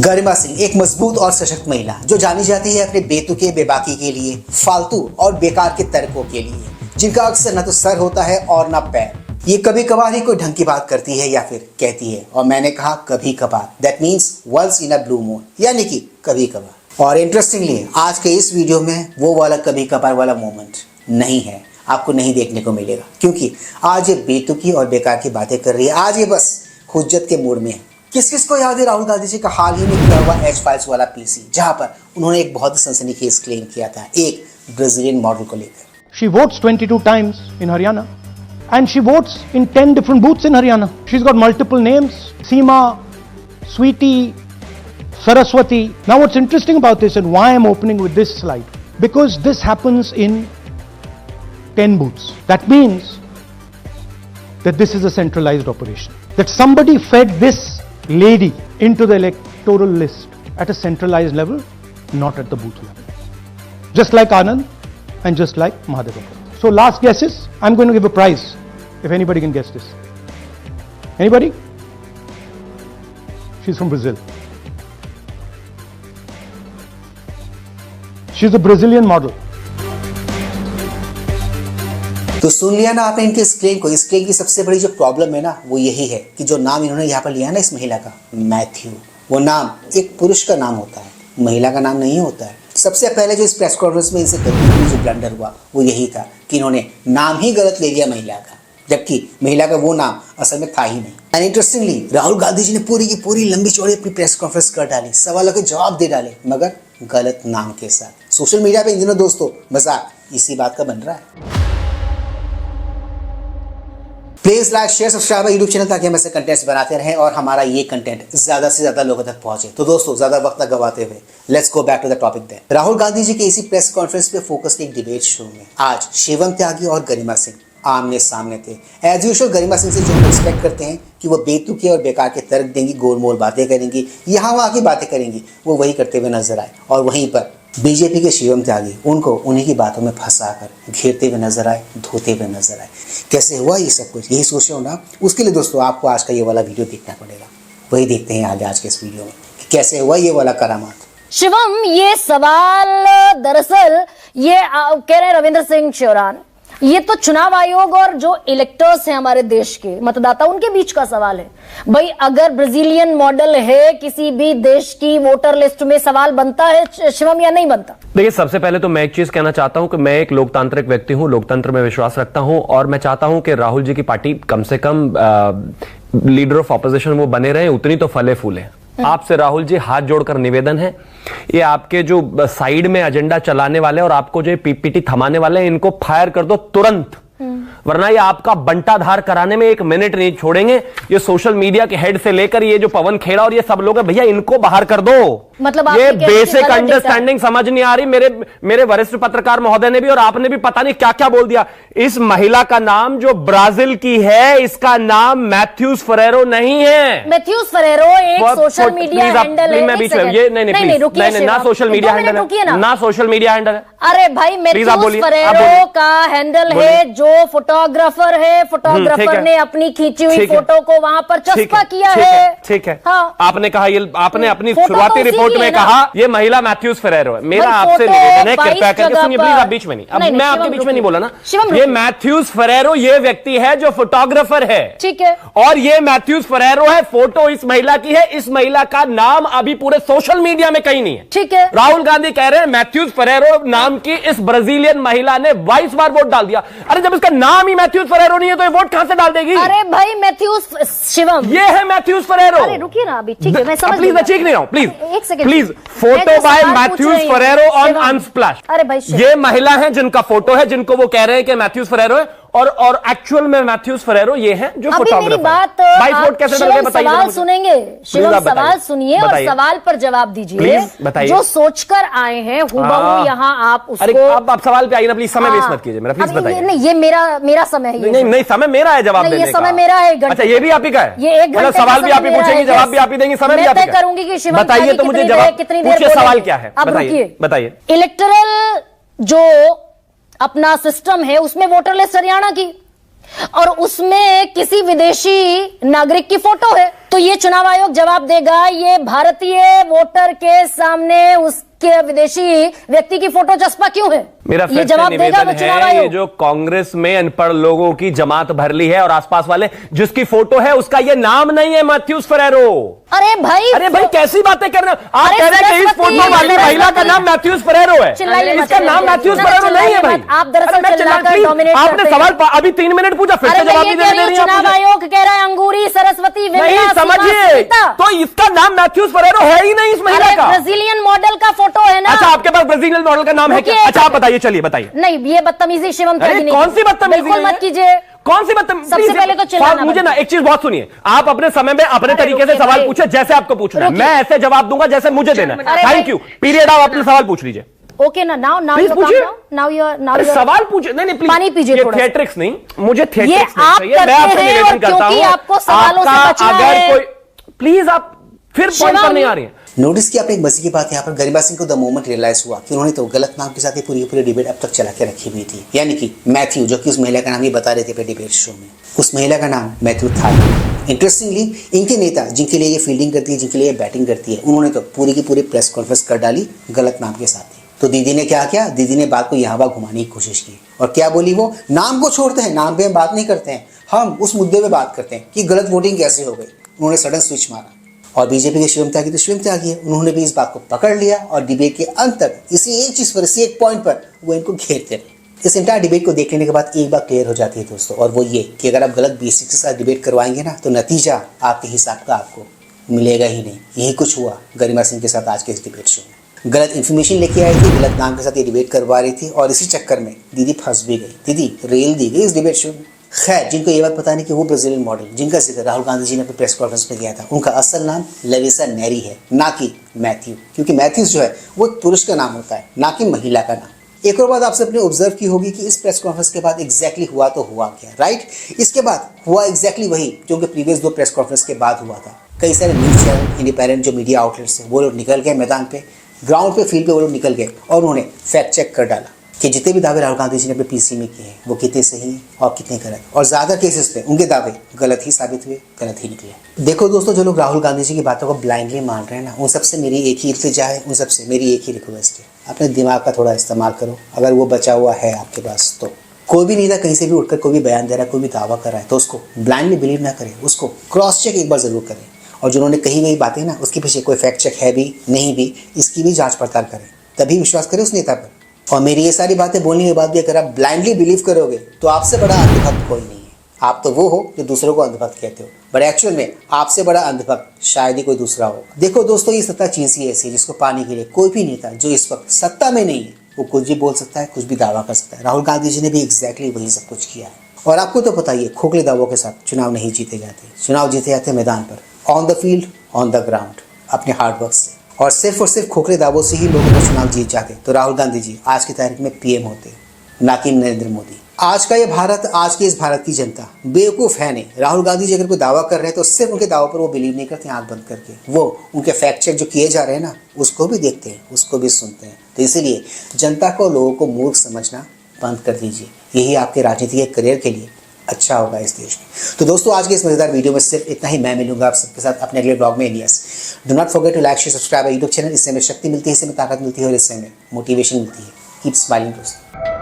गरिमा सिंह एक मजबूत और सशक्त महिला जो जानी जाती है अपने बेतुके बेबाकी के लिए, फालतू और बेकार के तर्कों के लिए, जिनका अक्सर न तो सर होता है और न पैर। ये कभी कभार ही कोई ढंग की बात करती है या फिर कहती है, और मैंने कहा कभी कभार, that means once in a blue moon, यानी कि कभी कभार। और इंटरेस्टिंगली आज के इस वीडियो में वो वाला कभी कभार वाला मोमेंट नहीं है, आपको नहीं देखने को मिलेगा, क्योंकि आज ये बेतुकी और बेकार की बातें कर रही है। आज ये बस हुज्जत के मूड में है। किस किस को याद है राहुल गांधी जी का हाल ही में किया हुआ एच फाइल्स वाला पीसी, जहां पर उन्होंने एक बहुत ही सनसनीखेज क्लेम किया था एक ब्राजीलियन मॉडल को लेकर। She votes 22 times in Haryana and she votes in 10 different booths in Haryana. She's got multiple names: Seema, Sweetie, Saraswati. Now what's interesting about this and why I'm opening with this slide, because this happens in 10 booths. That means that this is a centralized operation. That somebody fed this lady into the electoral list at a centralized level, not at the booth level. Just like Anand and just like Mahadevan. So last guesses, I'm going to give a prize if anybody can guess this. Anybody? She's from Brazil. She's a Brazilian model. तो सुन लिया ना आपने इनके इस claim को। इस claim की सबसे बड़ी जो प्रॉब्लम है ना वो यही है कि जो नाम इन्होंने यहाँ पर लिया ना इस महिला का, मैथ्यू, वो नाम एक पुरुष का नाम होता है, महिला का नाम नहीं होता है। सबसे पहले जो इस प्रेस कॉन्फ्रेंस में इनसे गलती जो ब्लंडर हुआ वो यही था कि इन्होंने नाम ही गलत ले लिया महिला का, जबकि महिला का वो नाम असल में था ही नहीं। एंड इंटरेस्टिंगली राहुल गांधी जी ने पूरी की पूरी लंबी चौड़ी अपनी प्रेस कॉन्फ्रेंस कर डाली, सवालों के जवाब दे डाले, मगर गलत नाम के साथ। सोशल मीडिया पे इन दिनों दोस्तों मजाक इसी बात का बन रहा है। Please like share subscribe YouTube channel, ताकि हम ऐसे कंटेंट्स बनाते रहें और हमारा ये कंटेंट ज्यादा से ज्यादा लोगों तक पहुंचे। तो दोस्तों ज्यादा वक्त न गवाते हुए let's go back to the topic then. Rahul Gandhi ji के इसी प्रेस कॉन्फ्रेंस पे फोकस एक डिबेट शो में आज शिवम त्यागी और गरिमा सिंह आमने सामने थे। एज यूजुअल गरिमा सिंह से जो हम एक्सपेक्ट करते हैं कि वो बेतुके और बेकार के तर्क देंगी, गोलमोल बातें करेंगी, यहाँ वहाँ की बातें करेंगी, वो वही करते हुए नजर आए। और वहीं पर बीजेपी के शिवम त्यागी उनको उन्हीं की बातों में फंसाकर घेरते हुए नजर आए, धोते हुए नजर आए। कैसे हुआ ये सब कुछ, यही सोच रहे हो ना? उसके लिए दोस्तों आपको आज का ये वाला वीडियो देखना पड़ेगा। वही देखते हैं आगे आज के इस वीडियो में कि कैसे हुआ ये वाला करामात। शिवम, ये सवाल दरअसल ये कह रहे हैं रविंद्र सिंह चौरान, ये तो चुनाव आयोग और जो इलेक्टर्स हैं हमारे देश के मतदाता उनके बीच का सवाल है। भाई अगर ब्राजीलियन मॉडल है किसी भी देश की वोटर लिस्ट में, सवाल बनता है शिवम या नहीं बनता? देखिए, सबसे पहले तो मैं एक चीज कहना चाहता हूं कि मैं एक लोकतांत्रिक व्यक्ति हूं, लोकतंत्र में विश्वास रखता हूं, और मैं चाहता हूं कि राहुल जी की पार्टी कम से कम लीडर ऑफ ऑपोजिशन वो बने रहे, उतनी तो फले फूले। आपसे राहुल जी हाथ जोड़कर निवेदन है, ये आपके जो साइड में एजेंडा चलाने वाले और आपको जो पीपीटी थमाने वाले हैं, इनको फायर कर दो तुरंत, वरना ये आपका बंटाधार कराने में एक मिनट नहीं छोड़ेंगे। ये सोशल मीडिया के हेड से लेकर ये जो पवन खेड़ा और ये सब लोग हैं, भैया इनको बाहर कर दो। मतलब ये बेसिक अंडरस्टैंडिंग समझ नहीं आ रही। मेरे वरिष्ठ पत्रकार महोदय ने भी और आपने भी पता नहीं क्या क्या बोल दिया। इस महिला का नाम जो ब्राजील की है, इसका नाम मैथ्यूज फरेरो नहीं है। मैथ्यूज फरेरो एक सोशल मीडिया हैंडल है। नहीं, ना सोशल मीडिया हैंडल है, ना सोशल मीडिया हैंडल है। अरे भाई, मैथ्यूज फरेरो का हैंडल है जो फोटोग्राफर है, फोटोग्राफर ने अपनी खींची हुई फोटो को वहां पर चस्पा किया है। ठीक है, हाँ। आपने कहा ये, आपने अपनी शुरुआती रिपोर्ट में कहा ये महिला मैथ्यूज फरेरो है। मेरा आपसे निवेदन है, कृपया करके सुनिए प्लीज, आप बीच में नहीं, अब मैं आपके बीच में नहीं बोला ना। ये मैथ्यूज फरेरो ये व्यक्ति है जो फोटोग्राफर है, ठीक है, और ये मैथ्यूज फरेरो है, फोटो इस महिला की है। इस महिला का नाम अभी पूरे सोशल मीडिया में कहीं नहीं है, ठीक है। राहुल गांधी कह रहे हैं मैथ्यूज फरेरो नाम की इस ब्राजीलियन महिला ने 22 बार वोट डाल दिया। अरे जब इसका नाम ही मैथ्यूज फरेरो नहीं है तो ये वोट कहां से डाल देगी? अरे भाई मैथ्यूज, शिवम ये है मैथ्यूज फरेरो। अरे रुकिए ना अभी, ठीक है, मैं समझ प्लीज, मैं चीख नहीं रहा हूं, प्लीज एक second please. Photo by Matthews Ferrero on Unsplash. अरे भाई, ये महिला है जिनका फोटो है, जिनको वो कह रहे हैं कि मैथ्यूज फरेरो है, और एक्चुअल में मैथ्यूज फरेरो ये है जो फोटोग्राफर। बात वोट कैसे डल गए बताइए। सवाल सुनेंगे शिवम, सवाल सुनिए और सवाल पर जवाब दीजिए। जो सोचकर आए हैं हुबहू यहाँ आप उसको। अरे आप सवाल पे आइए ना प्लीज, समय वेस्ट मत कीजिए मेरा, प्लीज बताइए। नहीं, ये मेरा समय है। नहीं, समय मेरा है जवाब देने का। ये समय मेरा है। अच्छा, ये भी आप ही का है? ये एक घंटे सवाल भी आप ही पूछेंगे, जवाब भी आप ही देंगे, समय भी आप ही का। करूंगी कि शिवम बताइए तो मुझे जवाब, कितनी देर पूछिए सवाल क्या है, बताइए। इलेक्टरल जो अपना सिस्टम है उसमें वोटर लिस्ट हरियाणा की, और उसमें किसी विदेशी नागरिक की फोटो है। तो ये चुनाव आयोग जवाब देगा, ये भारतीय वोटर के सामने उसके विदेशी व्यक्ति की फोटो चस्पा क्यों है? मेरा ये फिर से जवाब देगा वो निवेदन चुनाव है, ये आयोग। जो कांग्रेस में अनपढ़ लोगों की जमात भर ली है और आसपास वाले, जिसकी फोटो है उसका ये नाम नहीं है मैथ्यूस फरेरो। अरे भाई कैसी बातें कर रहे हो आप? अरे कह रहे हैं कि इस फोटो वाली महिला का नाम मैथ्यूस फरेरो है, चिल्लाइए मत, इसका नाम मैथ्यूस फरेरो नहीं है भाई। आप दरअसल चिल्लाकर डोमिनेट आपने करते सवाल अभी 3 मिनट पूछा, फिर से अरे मैं जवाब ये नहीं कह दे रही हूँ, रही है चुनाव आप मुझे। आयोग कह रहा है अंगूरी, सरस्वती, नहीं विमला, सीमा, समझिए, सुनीता। तो इसका नाम मैथ्यूस फरेरो है ही नहीं इस महिला अरे का। ब्राजीलियन मॉडल का फोटो है ना। अच्छा, आपके पास ब्राजीलियन मॉडल का नाम है क्या? रुकिए, अच्छा आप बताइए, चलिए बताइए। नहीं, ये बदतमीजी शिवम अरे त्यागी नहीं कौन सी बदतमीजी बिल्कुल है? मत कीजिए। कौन सी बदतमीजी? सबसे पहले तो चिल्लाना मुझे बंद ना एक चीज बहुत सुनिए, आप अपने समय में अपने अरे तरीके से रुकिए सवाल भाई। पूछे, जैसे आपको पूछना है, रुकिए। मैं ऐसे जवाब दूंगा जैसे मुझे देना है। अरे भाई। Thank you, period. आप अपने सवाल पूछ लीजिए। ओके ना, नाउ Please पूछिए। नाउ सवाल पूछिए। नहीं प्लीज, पानी पीजिए ये थोड़ा सा। थिएट्रिक्स नहीं, मुझे ये थिएट्रिक्स नहीं आप चाहिए। मैं करते आपसे हैं निवेदन और करता क्योंकि हूं, आपको सवालों से आपका बचना अगर है। कोई, प्लीज आप फिर पॉइंट पर नहीं आ रही हैं। नोटिस किया आपने एक मजे की बात यहाँ पर गरिमा सिंह को द मोमेंट रियलाइज हुआ कि उन्होंने तो गलत नाम के साथ ये पूरी डिबेट अब तक चला के रखी हुई थी, यानी कि मैथ्यू, जो कि उस महिला का नाम ही बता रहे थे अपने डिबेट शो में, उस महिला का नाम मैथ्यू था। इंटरेस्टिंगली इनके नेता जिनके लिए ये फील्डिंग करती है, जिनके लिए ये बैटिंग करती है, उन्होंने तो पूरी की पूरी प्रेस कॉन्फ्रेंस कर डाली गलत नाम के साथ ही। तो दीदी ने क्या किया? दीदी ने बात को यहाँ वहाँ घुमाने की कोशिश की और क्या बोली वो? नाम को छोड़ते हैं, नाम पे हम बात नहीं करते हैं, हम उस मुद्दे पे बात करते हैं कि गलत वोटिंग कैसे हो गई। उन्होंने सडन स्विच मारा और बीजेपी के शिवम त्यागी तो शिवम त्यागी है, उन्होंने भी इस बात को पकड़ लिया और डिबेट के अंत तक इसी एक चीज पर, इसी एक पॉइंट पर वो इनको घेरते रहे। इस इंटायर डिबेट को देख लेने के बाद एक बात क्लियर हो जाती है दोस्तों, और वो ये कि अगर आप गलत बेसिक्स के साथ डिबेट करवाएंगे ना, तो नतीजा आपके हिसाब का आपको मिलेगा ही नहीं। यही कुछ हुआ गरिमा सिंह के साथ आज के इस डिबेट शो में। गलत इन्फॉर्मेशन लेके आई थी, गलत नाम के साथ ये डिबेट करवा रही थी और इसी चक्कर में दीदी फंस भी गई, दीदी रेल दी गई इस डिबेट शो में। खैर, जिनको ये बात पता नहीं कि वो ब्राजीलियन मॉडल जिनका जिक्र राहुल गांधी जी ने अपने प्रेस कॉन्फ्रेंस में किया था, उनका असल नाम लेविसा नेरी है, ना कि मैथ्यू, क्योंकि मैथ्यूज जो है वो पुरुष का नाम होता है, ना कि महिला का नाम। एक और बात आपसे अपने ऑब्जर्व की होगी कि इस प्रेस कॉन्फ्रेंस के बाद एग्जैक्टली हुआ तो हुआ क्या, राइट? इसके बाद हुआ एग्जैक्टली वही जो कि प्रीवियस 2 प्रेस कॉन्फ्रेंस के बाद हुआ था। कई सारे न्यूज चैनल, इंडिपेंडेंट जो मीडिया आउटलेट्स हैं, वो लोग निकल गए मैदान पे, ग्राउंड पे, फील्ड पे वो लोग निकल गए और उन्होंने फैक्ट चेक कर डाला कि जितने भी दावे राहुल गांधी जी ने अपने पीसी में किए हैं वो कितने सही हैं और कितने गलत, और ज़्यादा केसेस पे उनके दावे गलत ही साबित हुए, गलत ही निकले। देखो दोस्तों, जो लोग राहुल गांधी जी की बातों को ब्लाइंडली मान रहे हैं ना, उन सबसे मेरी एक ही इल्तिजा है, उन सबसे मेरी एक ही रिक्वेस्ट है, अपने दिमाग का थोड़ा इस्तेमाल करो। अगर वो बचा हुआ है आपके पास तो कोई भी नेता कहीं से भी उठकर कोई भी बयान दे रहा है, कोई भी दावा कर रहा है, तो उसको ब्लाइंडली बिलीव ना करें, उसको क्रॉस चेक एक बार जरूर करें, और जिन्होंने कही गई बातें ना, उसके पीछे कोई फैक्ट चेक है भी नहीं भी, इसकी भी जांच पड़ताल करें, तभी विश्वास करें उस नेता पर। और मेरी ये सारी बातें बोलने के बाद भी अगर आप ब्लाइंडली बिलीव करोगे तो आपसे बड़ा अंधभक्त कोई नहीं है। आप तो वो हो जो दूसरों को अंधभक्त कहते हो, बट एक्चुअल में आपसे बड़ा अंधभक्त शायद ही कोई दूसरा होगा। देखो दोस्तों, ये सत्ता चीज ही ऐसी है जिसको पाने के लिए कोई भी नेता जो इस वक्त सत्ता में नहीं है, वो कुछ भी बोल सकता है, कुछ भी दावा कर सकता है। राहुल गांधी जी ने भी एग्जैक्टली वही सब कुछ किया है। और आपको तो पता ही है, खोखले दावों के साथ चुनाव नहीं जीते जाते, चुनाव जीते जाते मैदान पर, on the field, on the ground, अपने हार्डवर्क से। और सिर्फ खोखले दावों से ही लोगों को चुनाव जीत जाते, तो राहुल गांधी जी आज की तारीख में पीएम होते, ना कि नरेंद्र मोदी। आज का ये भारत, आज के इस भारत की जनता बेवकूफ़ है नहीं। राहुल गांधी जी अगर कोई दावा कर रहे हैं तो सिर्फ उनके दावों पर वो बिलीव नहीं करते आंख बंद करके, वो उनके फैक्ट चेक जो किए जा रहे हैं ना, उसको भी देखते हैं, उसको भी सुनते हैं। तो इसीलिए जनता को, लोगों को मूर्ख समझना बंद कर दीजिए, यही आपके राजनीतिक करियर के लिए अच्छा होगा इस देश में। तो दोस्तों, आज के इस मजेदार वीडियो में सिर्फ इतना ही। मैं मिलूंगा आप सबके साथ अपने अगले ब्लॉग में। Alias, do not forget to like, share, subscribe YouTube channel. इससे हमें शक्ति मिलती है, इससे हमें ताकत मिलती है और इससे हमें मोटिवेशन मिलती है। कीप स्माइलिंग दोस्तों।